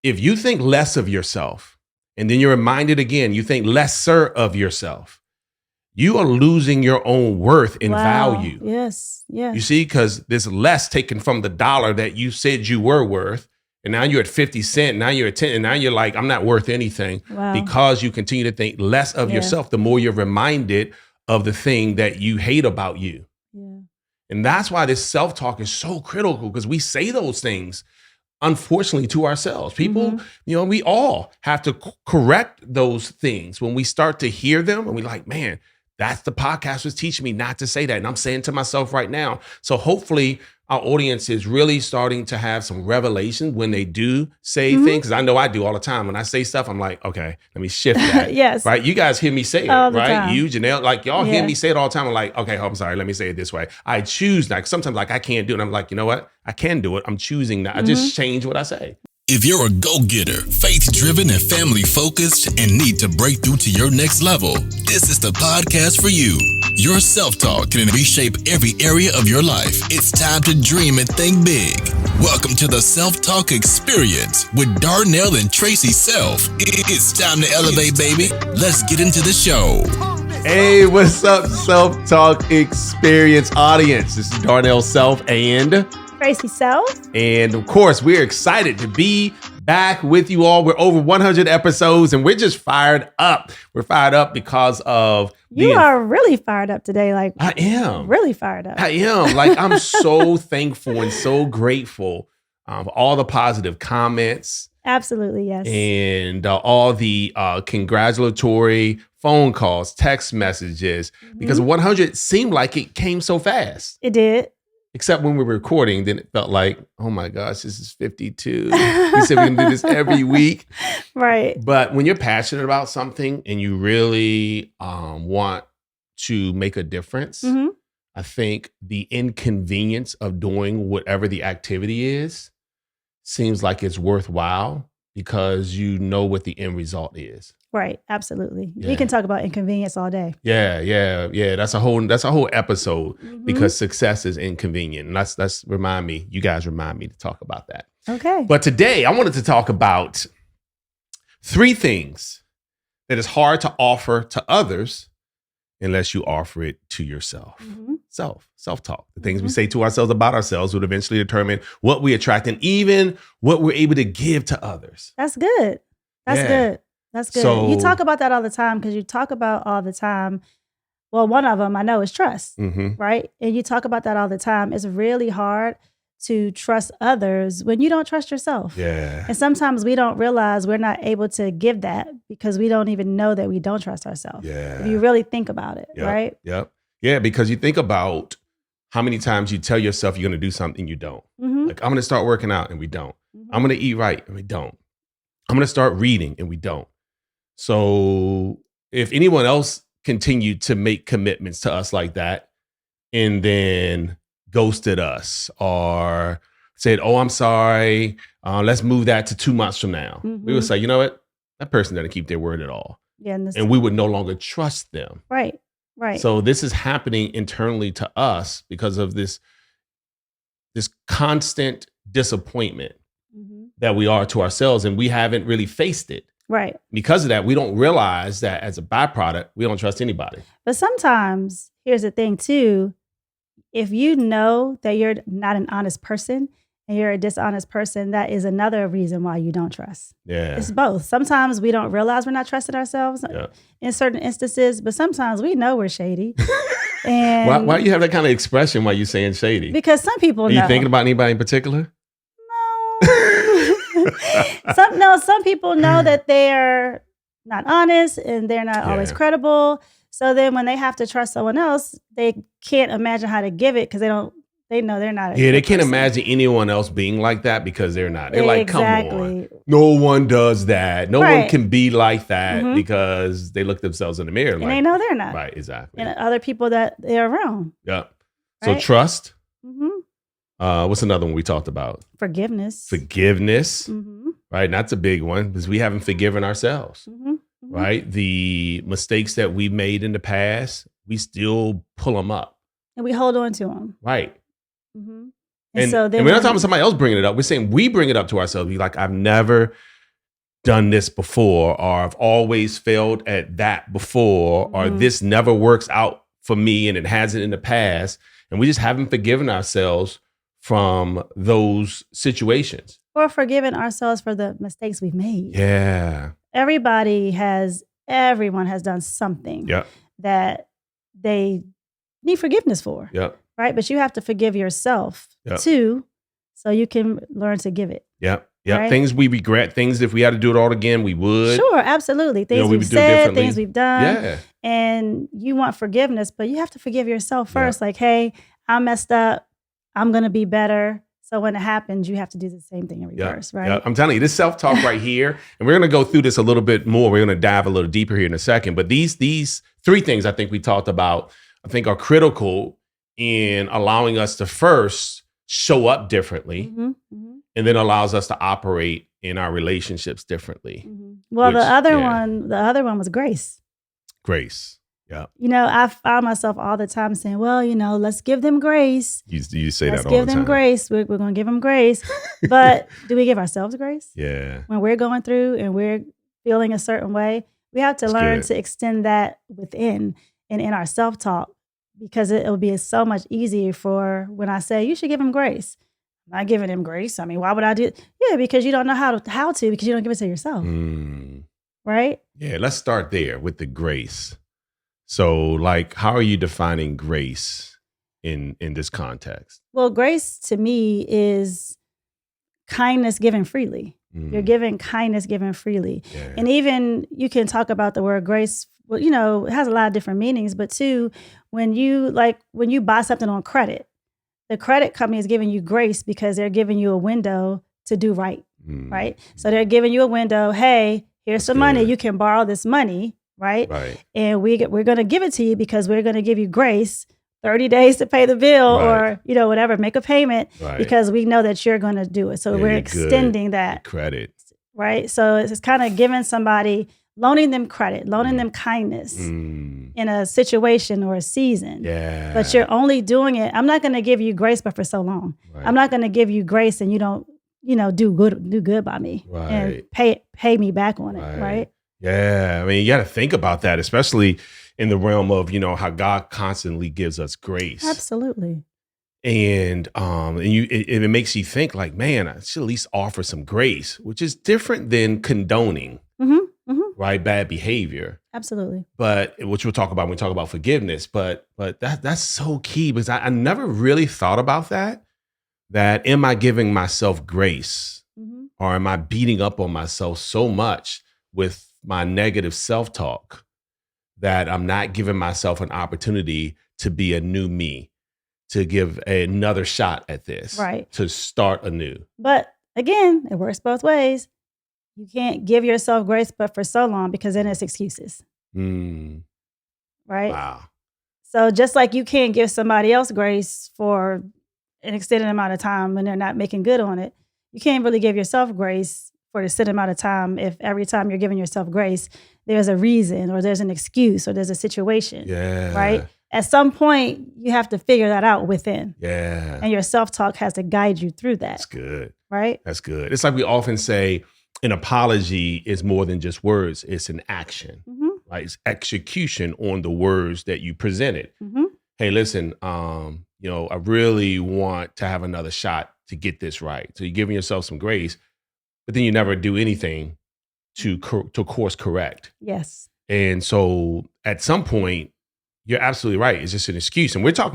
if you think less of yourself, and then you're reminded again, you think lesser of yourself, you are losing your own worth and value. Yes. You see, because there's less taken from the dollar that you said you were worth. And now you're at 50 cents, now you're at 10, and now you're like, I'm not worth anything. Because you continue to think less of yourself, the more you're reminded of the thing that you hate about you. Yeah. And that's why this self-talk is so critical, because we say those things, unfortunately, to ourselves. People, we all have to correct those things when we start to hear them, and we're like, man, that's the podcast was teaching me not to say that. And I'm saying to myself right now. So hopefully our audience is really starting to have some revelation when they do say things. Because I know I do all the time. When I say stuff, I'm like, okay, let me shift that. Yes. Right? You guys hear me say it, all right? Time. You, Janelle, like y'all hear me say it all the time. I'm like, okay, I'm sorry. Let me say it this way. I choose not. Sometimes like I can't do it. I'm like, you know what? I can do it. I'm choosing not. I just change what I say. If you're a go-getter, faith-driven, and family-focused, and need to break through to your next level, this is the podcast for you. Your self-talk can reshape every area of your life. It's time to dream and think big. Welcome to the Self-Talk Experience with Darnell and Tracy Self. It's time to elevate, baby. Let's get into the show. Hey, what's up, Self-Talk Experience audience? This is Darnell Self and Tracy Self. And of course, we're excited to be back with you all. We're over 100 episodes and we're just fired up. We're fired up because of You are really fired up today. Like I am. Really fired up. I am. Like I'm so thankful and so grateful for all the positive comments. Absolutely, yes. And all the congratulatory phone calls, text messages, because 100 seemed like it came so fast. It did. Except when we were recording, then it felt like, oh my gosh, this is 52. We said we're gonna do this every week. Right. But when you're passionate about something and you really want to make a difference, I think the inconvenience of doing whatever the activity is seems like it's worthwhile because you know what the end result is. Right, absolutely. Yeah. We can talk about inconvenience all day. Yeah. That's a whole episode because success is inconvenient. And you guys remind me to talk about that. Okay. But today I wanted to talk about 3 things that is hard to offer to others unless you offer it to yourself. Self-talk. The things we say to ourselves about ourselves would eventually determine what we attract and even what we're able to give to others. That's good. That's good. That's good. So, you talk about that all the time because you talk about all the time. Well, one of them I know is trust, right? And you talk about that all the time. It's really hard to trust others when you don't trust yourself. Yeah. And sometimes we don't realize we're not able to give that because we don't even know that we don't trust ourselves. Yeah. If you really think about it, right? Yep. Yeah, because you think about how many times you tell yourself you're going to do something you don't. Like, I'm going to start working out and we don't. I'm going to eat right and we don't. I'm going to start reading and we don't. So if anyone else continued to make commitments to us like that and then ghosted us or said, oh, I'm sorry, let's move that to 2 months from now. We would say, you know what? That person doesn't keep their word at all. Yeah, and we would no longer trust them. Right. So this is happening internally to us because of this constant disappointment that we are to ourselves, and we haven't really faced it. Right. Because of that, we don't realize that as a byproduct, we don't trust anybody. But sometimes, here's the thing too, if you know that you're not an honest person and you're a dishonest person, that is another reason why you don't trust. Yeah. It's both. Sometimes we don't realize we're not trusting ourselves in certain instances, but sometimes we know we're shady. And why do you have that kind of expression while you're saying shady? Because some people know. Are you thinking about anybody in particular? Some people know that they're not honest and they're not always credible. So then when they have to trust someone else, they can't imagine how to give it because they know they're not. They can't imagine anyone else being like that because they're not. They're like, come on. No one does that. No one can be like that because they look themselves in the mirror. And they know they're not. Right, exactly. And other people that they're around. Yeah. So trust. Mm-hmm. What's another one we talked about? Forgiveness. Right? That's a big one because we haven't forgiven ourselves. Right? The mistakes that we made in the past, we still pull them up. And we hold on to them. Right. And so then we're not talking about somebody else bringing it up. We're saying we bring it up to ourselves. We're like, I've never done this before, or I've always failed at that before, or this never works out for me and it hasn't in the past. And we just haven't forgiven ourselves from those situations. Or forgiving ourselves for the mistakes we've made. Yeah. Everyone has done something that they need forgiveness for. Yep. Right? But you have to forgive yourself too, so you can learn to give it. Yep. Yeah, right? Things we regret, things if we had to do it all again, we would. Sure, absolutely. Things we've said, things we've done. And you want forgiveness, but you have to forgive yourself first. Like, hey, I messed up. I'm going to be better. So when it happens, you have to do the same thing in reverse, right? Yeah. I'm telling you, this self-talk right here, and we're going to go through this a little bit more. We're going to dive a little deeper here in a second. But these three things I think we talked about, I think are critical in allowing us to first show up differently, and then allows us to operate in our relationships differently. Well, the other one was grace. Grace. Yeah. I found myself all the time saying, well, let's give them grace. You say let's that all the time. Give them grace. We're going to give them grace. But do we give ourselves grace? Yeah. When we're going through and we're feeling a certain way, we have to learn to extend that within and in our self-talk, because it'll be so much easier for when I say, you should give them grace. I'm not giving them grace. I mean, why would I do it? Yeah, because you don't know how to, because you don't give it to yourself. Right? Yeah, let's start there with the grace. So, how are you defining grace in this context? Well, grace to me is kindness given freely. You're giving kindness given freely. Yeah. And even you can talk about the word grace. Well, it has a lot of different meanings. But too, when you buy something on credit, the credit company is giving you grace because they're giving you a window to do right, right? So they're giving you a window. Hey, here's some money. You can borrow this money. Right. And we're going to give it to you because we're going to give you grace, 30 days to pay the bill or, whatever, make a payment because we know that you're going to do it. So we're extending that credit. Right. So it's kind of giving somebody, loaning them credit, loaning them kindness in a situation or a season. Yeah. But you're only doing it. I'm not going to give you grace, but for so long. Right. I'm not going to give you grace and you don't, do good by me and pay me back on it. Right. Yeah, I mean, you got to think about that, especially in the realm of, how God constantly gives us grace. Absolutely. And it makes you think like, man, I should at least offer some grace, which is different than condoning, right? Bad behavior. Absolutely. But which we'll talk about when we talk about forgiveness. But that's so key because I never really thought about that am I giving myself grace or am I beating up on myself so much with my negative self-talk that I'm not giving myself an opportunity to be a new me, to give another shot at this, right? To start anew. But again, it works both ways. You can't give yourself grace, but for so long, because then it's excuses. Right? Wow. So just like you can't give somebody else grace for an extended amount of time when they're not making good on it, you can't really give yourself grace for a set amount of time if every time you're giving yourself grace, there's a reason or there's an excuse or there's a situation. Yeah. Right? At some point, you have to figure that out within. Yeah. And your self-talk has to guide you through that. That's good. Right? That's good. It's like we often say an apology is more than just words. It's an action. Right? It's execution on the words that you presented. Hey, listen, I really want to have another shot to get this right. So you're giving yourself some grace, but then you never do anything to course correct. Yes. And so at some point, you're absolutely right. It's just an excuse. And we're not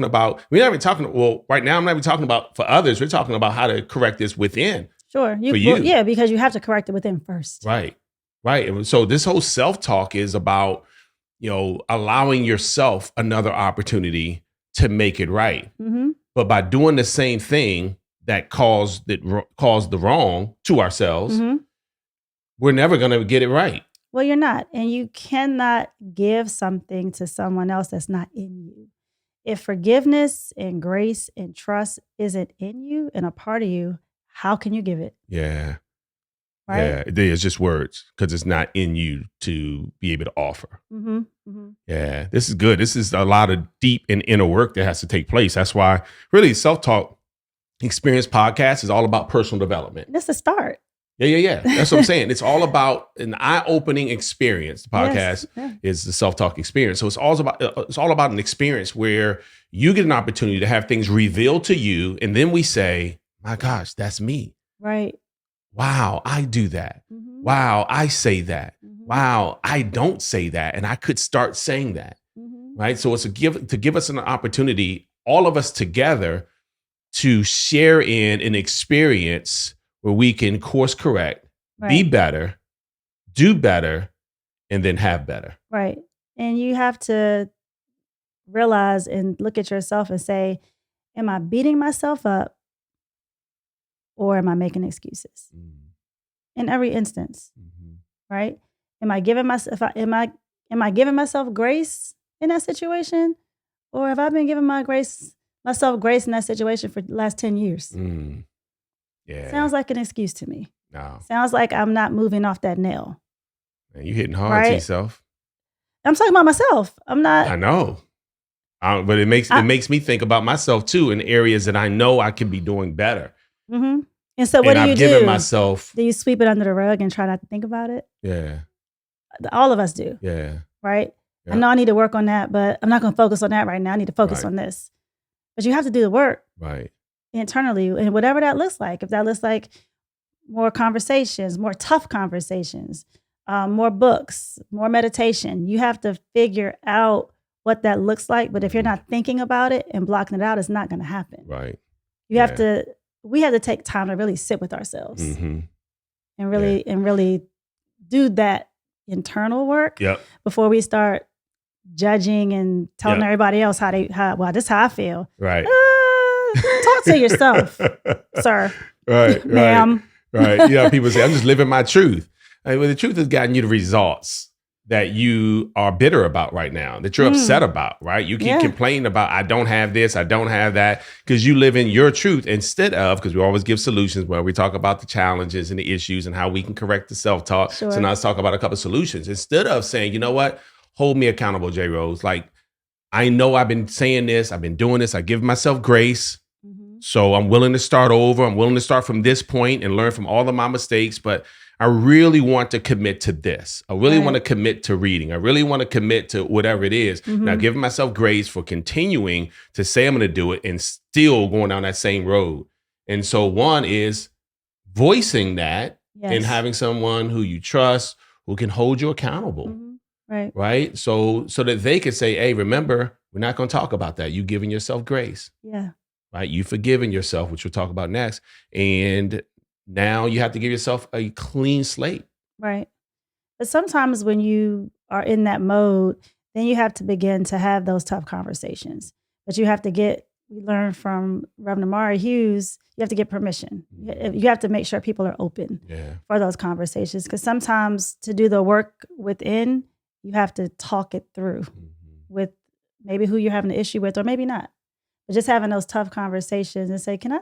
even talking, right now I'm not even talking about for others. We're talking about how to correct this within. Sure. For you. Well, yeah, because you have to correct it within first. Right. Right. And so this whole self-talk is about, allowing yourself another opportunity to make it right. But by doing the same thing that caused the wrong to ourselves, we're never going to get it right. Well, you're not. And you cannot give something to someone else that's not in you. If forgiveness and grace and trust isn't in you and a part of you, how can you give it? Yeah. Right? Yeah. It's just words because it's not in you to be able to offer. Yeah. This is good. This is a lot of deep and inner work that has to take place. That's why really Self-Talk Experience Podcast is all about personal development. That's the start. Yeah. That's what I'm saying. It's all about an eye-opening experience. The podcast is the self-talk experience. So it's all about an experience where you get an opportunity to have things revealed to you, and then we say, "My gosh, that's me." Right. Wow, I do that. Mm-hmm. Wow, I say that. Mm-hmm. Wow, I don't say that, and I could start saying that. Mm-hmm. Right. So it's to give us an opportunity, all of us together, to share in an experience where we can course correct, be better, do better, and then have better. Right. And you have to realize and look at yourself and say, am I beating myself up or am I making excuses? In every instance, right? Am I giving myself myself grace in that situation, or have I been giving myself grace in that situation for the last 10 years? Yeah. Sounds like an excuse to me. No. Sounds like I'm not moving off that nail. Man, you're hitting hard to yourself. I'm talking about myself. I'm not. I know. But it makes me think about myself too in areas that I know I can be doing better. Mm-hmm. And so what do you do? I've given myself. Do you sweep it under the rug and try not to think about it? Yeah. All of us do. Yeah. Right? Yeah. I know I need to work on that, but I'm not going to focus on that right now. I need to focus on this. But you have to do the work. Right. Internally, and whatever that looks like. If that looks like more conversations, more tough conversations, more books, more meditation, you have to figure out what that looks like. But if you're not thinking about it and blocking it out, it's not going to happen. Right. We have to take time to really sit with ourselves and really do that internal work before we start judging and telling everybody else this is how I feel. Right. Talk to yourself, sir. Right. Ma'am. Right. Yeah. People say, I'm just living my truth. Well, the truth has gotten you the results that you are bitter about right now, that you're upset about, right? You keep complaining about, I don't have this, I don't have that, because you live in your truth instead of, because we always give solutions where we talk about the challenges and the issues and how we can correct the self-talk. Sure. So now let's talk about a couple of solutions. Instead of saying, you know what, hold me accountable, J. Rose. Like, I know I've been saying this, I've been doing this, I give myself grace. So I'm willing to start over. I'm willing to start from this point and learn from all of my mistakes, but I really want to commit to this. I really want to commit to reading. I really want to commit to whatever it is. Now, giving myself grace for continuing to say I'm going to do it and still going down that same road. And so one is voicing that and having someone who you trust, who can hold you accountable. Right. So that they could say, hey, remember, we're not going to talk about that. You giving yourself grace. Yeah. Right. You forgiving yourself, which we'll talk about next. And now you have to give yourself a clean slate. Right. But sometimes when you are in that mode, then you have to begin to have those tough conversations. But you have to we learned from Reverend Amari Hughes, you have to get permission. You have to make sure people are open for those conversations. Because sometimes to do the work within, you have to talk it through with maybe who you're having an issue with, or maybe not. But just having those tough conversations and say, can I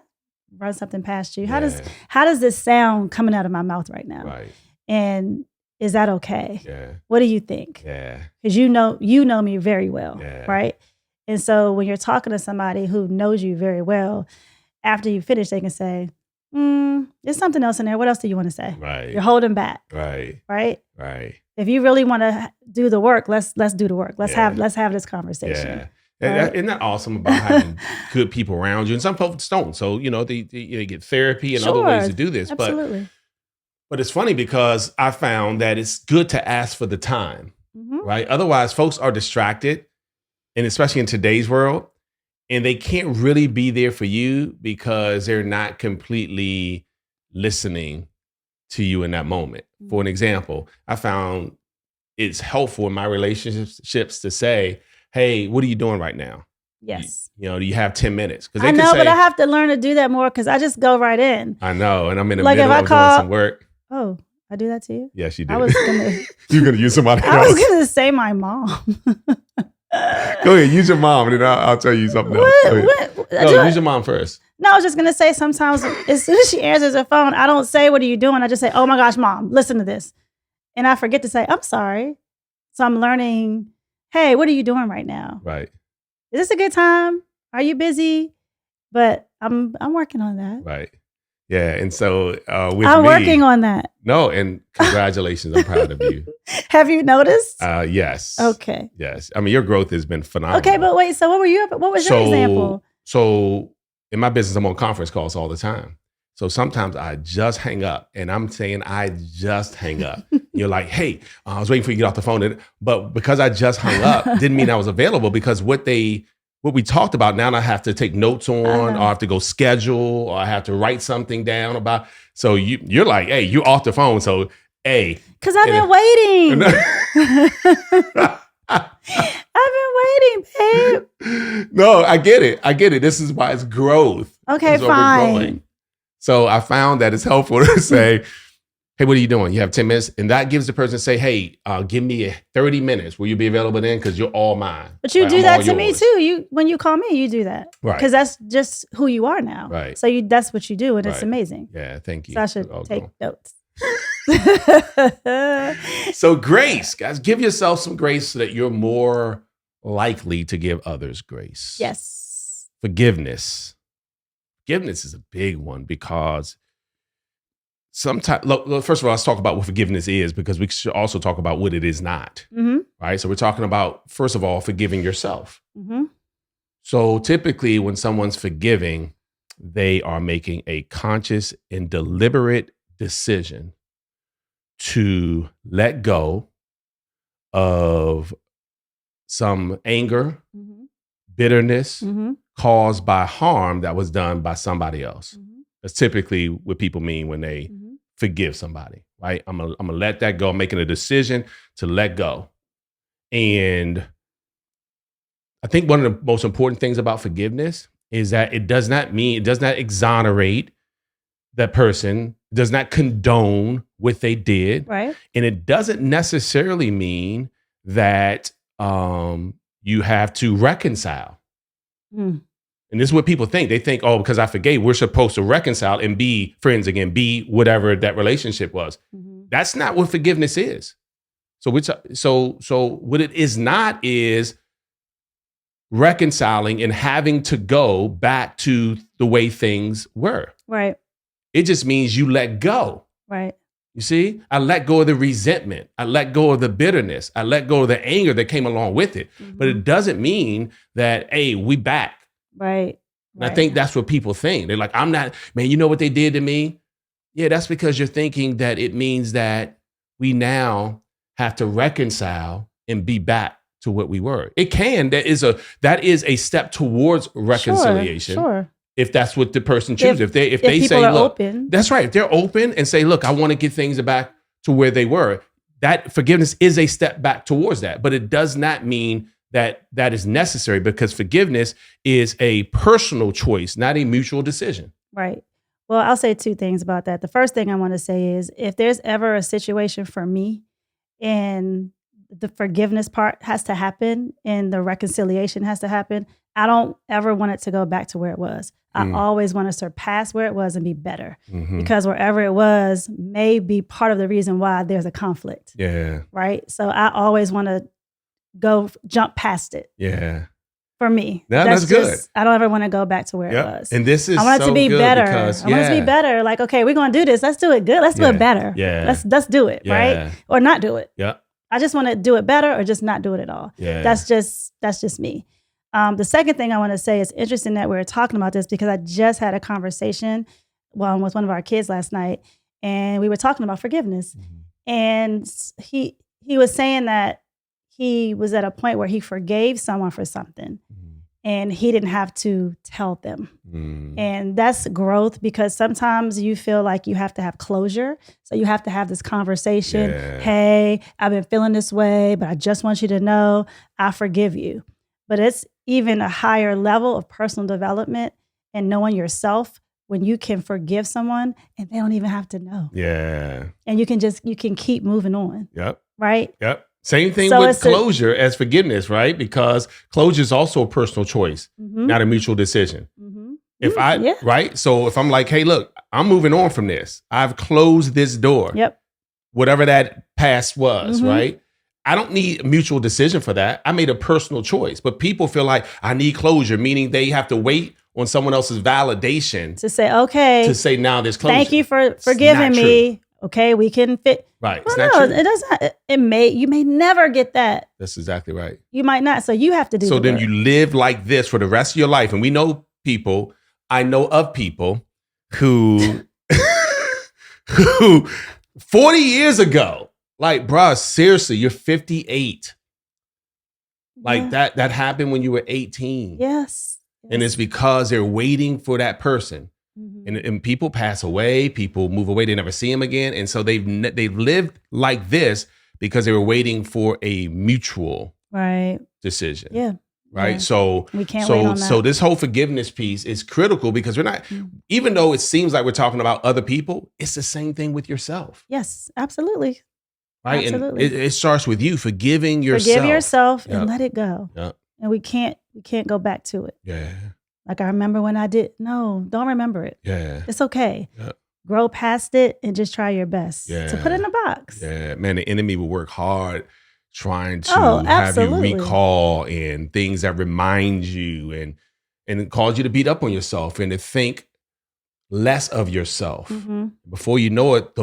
run something past you? How does this sound coming out of my mouth right now? Right. And is that okay? Yeah. What do you think? Yeah. Because you know me very well, right? And so when you're talking to somebody who knows you very well, after you finish, they can say, there's something else in there. What else do you want to say? Right. You're holding back. Right. Right. Right. If you really want to do the work, let's do the work. Let's have this conversation. Yeah. Right? Isn't that awesome about having good people around you? And some folks don't. So, they get therapy and other ways to do this. Absolutely. But it's funny because I found that it's good to ask for the time, right? Otherwise, folks are distracted, and especially in today's world, and they can't really be there for you because they're not completely listening to you in that moment. For an example, I found it's helpful in my relationships to say, hey, what are you doing right now? Yes. Do you have 10 minutes? I know, but I have to learn to do that more because I just go right in. I know, and I'm in the middle of doing some work. Oh, I do that to you? Yes, you do. You're going to use somebody else. I was going to say my mom. Go ahead, use your mom, and then I'll tell you something else. Use your mom first. No, I was just going to say sometimes as soon as she answers her phone, I don't say, what are you doing? I just say, oh my gosh, mom, listen to this. And I forget to say, I'm sorry. So I'm learning, hey, what are you doing right now? Right. Is this a good time? Are you busy? But I'm working on that. Right. Yeah. And so with I'm me, working on that. No, and congratulations. I'm proud of you. Have you noticed? Yes. Okay. Yes. I mean, your growth has been phenomenal. Okay, but wait, so what was your example? So in my business, I'm on conference calls all the time. So sometimes I just hang up, and I'm saying I just hang up. You're like, hey, I was waiting for you to get off the phone. But because I just hung up didn't mean I was available, because what we talked about, now I have to take notes on, or I have to go schedule, or I have to write something down about. So you're like, hey, you're off the phone. So, hey. Because I've been waiting. I've been waiting, babe. No, I get it. This is why it's growth. Okay, fine. So I found that it's helpful to say, hey, what are you doing? You have 10 minutes. And that gives the person say, hey, give me 30 minutes. Will you be available then? Because you're all mine. But you do that to me too. When you call me, you do that. Right. Because that's just who you are now. Right. So that's what you do, and it's amazing. Yeah, thank you. So I should take notes. So grace, guys, give yourself some grace so that you're more likely to give others grace. Yes. Forgiveness. Forgiveness is a big one, because sometimes, look, first of all, let's talk about what forgiveness is, because we should also talk about what it is not. Mm-hmm. Right? So we're talking about, first of all, forgiving yourself. Mm-hmm. So typically when someone's forgiving, they are making a conscious and deliberate decision to let go of some anger, bitterness, caused by harm that was done by somebody else. That's typically what people mean when they forgive somebody, right? I'm gonna let that go. I'm making a decision to let go. And I think one of the most important things about forgiveness is that it does not exonerate that person, does not condone what they did. Right. And it doesn't necessarily mean that you have to reconcile. And this is what people think. They think, oh, because I forgave, we're supposed to reconcile and be friends again, be whatever that relationship was. That's not what forgiveness is. So what it is not is reconciling and having to go back to the way things were. Right. It just means you let go. Right. You see, I let go of the resentment. I let go of the bitterness. I let go of the anger that came along with it. But it doesn't mean that, hey, we back. Right. And I think that's what people think. They're like, I'm not, man, you know what they did to me? Yeah, that's because you're thinking that it means that we now have to reconcile and be back to what we were. It can. That is a step towards reconciliation. Sure. If that's what the person chooses. If they people say, are look, open. That's right. If they're open and say, look, I want to get things back to where they were, that forgiveness is a step back towards that. But it does not mean that is necessary, because forgiveness is a personal choice, not a mutual decision. Right. Well, I'll say two things about that. The first thing I want to say is, if there's ever a situation for me and the forgiveness part has to happen and the reconciliation has to happen, I don't ever want it to go back to where it was. I always want to surpass where it was and be better, because wherever it was may be part of the reason why there's a conflict. Yeah. Right. So I always want to jump past it. Yeah. For me. That's good. I don't ever want to go back to where it was. And this is I want it to be better. I want it to be better. Like, okay, we're going to do this. Let's do it good. Let's do it better. Yeah. Let's do it. Right. Or not do it. Yeah. I just want to do it better, or just not do it at all. Yeah. That's just me. The second thing I want to say is interesting that we're talking about this, because I just had a conversation with one of our kids last night, and we were talking about forgiveness. And he was saying that he was at a point where he forgave someone for something, and he didn't have to tell them. And that's growth, because sometimes you feel like you have to have closure. So you have to have this conversation. Yeah. Hey, I've been feeling this way, but I just want you to know I forgive you. But it's even a higher level of personal development and knowing yourself when you can forgive someone and they don't even have to know. Yeah. And you can keep moving on. Yep. Right? Yep. Same thing with closure as forgiveness, right? Because closure is also a personal choice, not a mutual decision. Right? So if I'm like, hey, look, I'm moving on from this. I've closed this door. Yep. Whatever that past was, right? I don't need a mutual decision for that. I made a personal choice. But people feel like I need closure, meaning they have to wait on someone else's validation to say, okay, to say now there's closure. Thank you for forgiving me. Okay, we can fit. Right. Well, no, it doesn't. You may never get that. That's exactly right. You might not. So you have to do. So then work. you live like this for the rest of your life. And we know people, I know of people who, who 40 years ago, like, bruh, seriously, you're 58. Like that happened when you were 18. Yes. And it's because they're waiting for that person. Mm-hmm. And people pass away, people move away, they never see them again. And so they've lived like this because they were waiting for a mutual decision. Yeah. Right. Yeah. So we can't wait on that. So this whole forgiveness piece is critical because we're not, even though it seems like we're talking about other people, it's the same thing with yourself. Yes, absolutely. Right. Absolutely. And it starts with you forgiving yourself. Forgive yourself and let it go. Yep. And we can't go back to it. Yeah. Like I remember when I did. No, don't remember it. Yeah. It's okay. Yep. Grow past it and just try your best to put it in a box. Yeah. Man, the enemy will work hard trying to have you recall and things that remind you and cause you to beat up on yourself and to think less of yourself. Mm-hmm. Before you know it,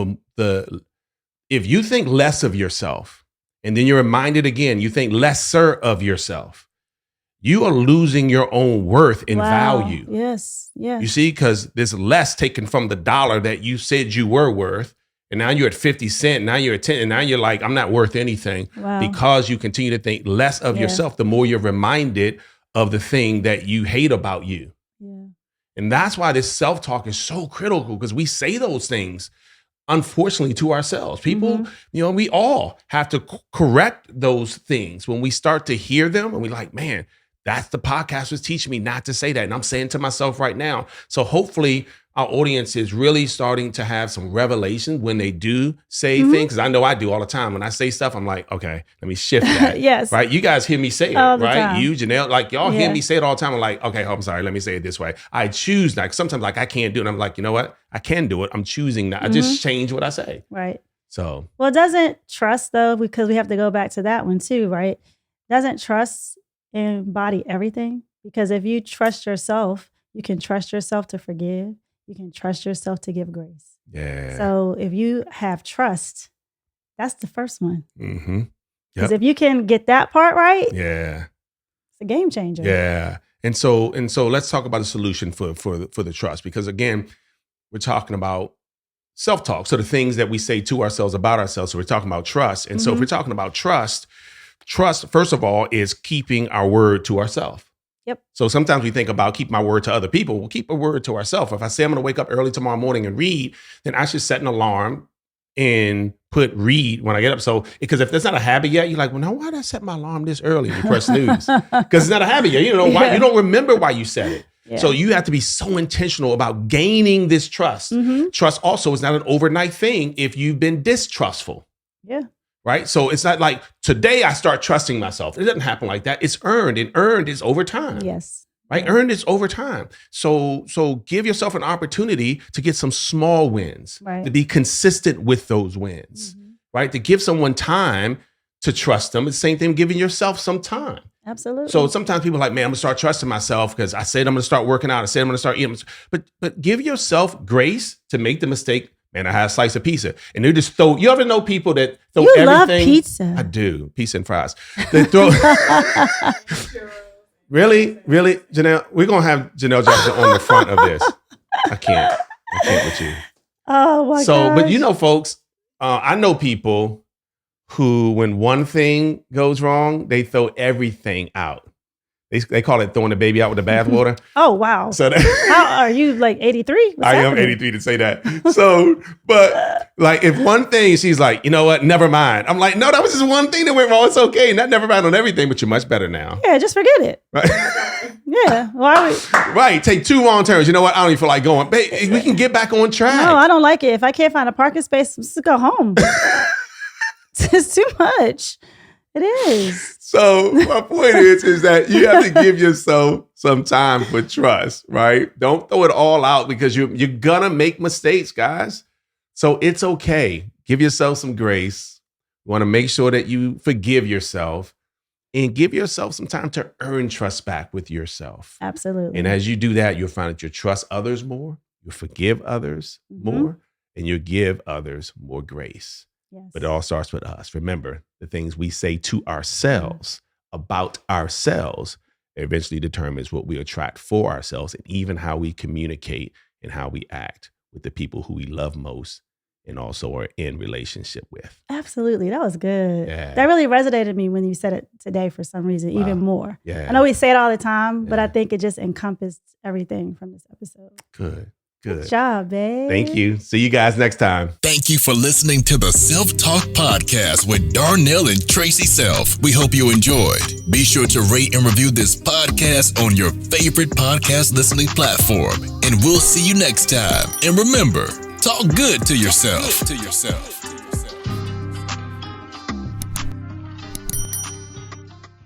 if you think less of yourself and then you're reminded again, you think lesser of yourself, you are losing your own worth and value. Yes. Yeah. You see, because there's less taken from the dollar that you said you were worth. And now you're at 50 cents. Now you're at 10. And now you're like, I'm not worth anything because you continue to think less of yourself. The more you're reminded of the thing that you hate about you. Yeah. And that's why this self-talk is so critical because we say those things, unfortunately, to ourselves. People, we all have to correct those things when we start to hear them and we're like, man, that's the podcast was teaching me not to say that. And I'm saying to myself right now. So hopefully our audience is really starting to have some revelation when they do say things. Because I know I do all the time. When I say stuff, I'm like, okay, let me shift that. Yes. Right? You guys hear me say it, all the right? time. You, Janelle, like y'all hear me say it all the time. I'm like, okay, I'm sorry. Let me say it this way. I choose not. Sometimes like I can't do it. I'm like, you know what? I can do it. I'm choosing not. I just change what I say. Right. So. Well, doesn't trust though, because we have to go back to that one too, right? Doesn't trust embody everything? Because if you trust yourself, you can trust yourself to forgive. You can trust yourself to give grace. Yeah. So if you have trust, that's the first one. Mm-hmm. Because if you can get that part right, it's a game changer. Yeah. And so let's talk about a solution for the trust. Because again, we're talking about self-talk. So the things that we say to ourselves about ourselves. So we're talking about trust. And so if we're talking about trust, first of all, is keeping our word to ourselves. Yep. So sometimes we think about keep my word to other people. We'll keep a word to ourselves. If I say I'm going to wake up early tomorrow morning and read, then I should set an alarm and put read when I get up. So because if that's not a habit yet, you're like, well, now why did I set my alarm this early? You press snooze because it's not a habit yet. You know why? You don't remember why you set it. Yeah. So you have to be so intentional about gaining this trust. Trust also is not an overnight thing if you've been distrustful. Yeah. Right. So it's not like today I start trusting myself. It doesn't happen like that. It's earned, and earned is over time. Yes. Right. Yeah. Earned is over time. So give yourself an opportunity to get some small wins, to be consistent with those wins, right? To give someone time to trust them. It's the same thing giving yourself some time. Absolutely. So sometimes people are like, man, I'm gonna start trusting myself because I said I'm gonna start working out. I said I'm gonna start eating. But give yourself grace to make the mistake. Man, I had a slice of pizza. And they just throw, you ever know people that throw everything? Love pizza. I do. Pizza and fries. They throw. Really? Janelle? We're going to have Janelle Jackson on the front of this. I can't with you. Oh, my God. But you know, folks, I know people who, when one thing goes wrong, they throw everything out. They call it throwing the baby out with the bathwater. Oh, wow. So how are you, like 83? I am 83 to say that. So, but like if one thing, she's like, you know what, never mind. I'm like, no, that was just one thing that went wrong. It's okay. Not never mind on everything, but you're much better now. Yeah, just forget it. Right. Yeah. Why would... Right. Take 2 wrong turns. You know what? I don't even feel like going. Babe, we can get back on track. No, I don't like it. If I can't find a parking space, just go home. It's too much. It is. So my point is that you have to give yourself some time for trust, right? Don't throw it all out because you're gonna make mistakes, guys. So it's okay. Give yourself some grace. You want to make sure that you forgive yourself and give yourself some time to earn trust back with yourself. Absolutely. And as you do that, you'll find that you'll trust others more, you'll forgive others more, and you'll give others more grace. Yes. But it all starts with us. Remember, the things we say to ourselves about ourselves eventually determines what we attract for ourselves, and even how we communicate and how we act with the people who we love most and also are in relationship with. Absolutely. That was good. Yeah. That really resonated with me when you said it today for some reason, even more. Yeah. I know we say it all the time, but I think it just encompassed everything from this episode. Good. Good job, babe. Thank you. See you guys next time. Thank you for listening to the Self-Talk Podcast with Darnell and Tracy Self. We hope you enjoyed. Be sure to rate and review this podcast on your favorite podcast listening platform. And we'll see you next time. And remember, talk good to yourself.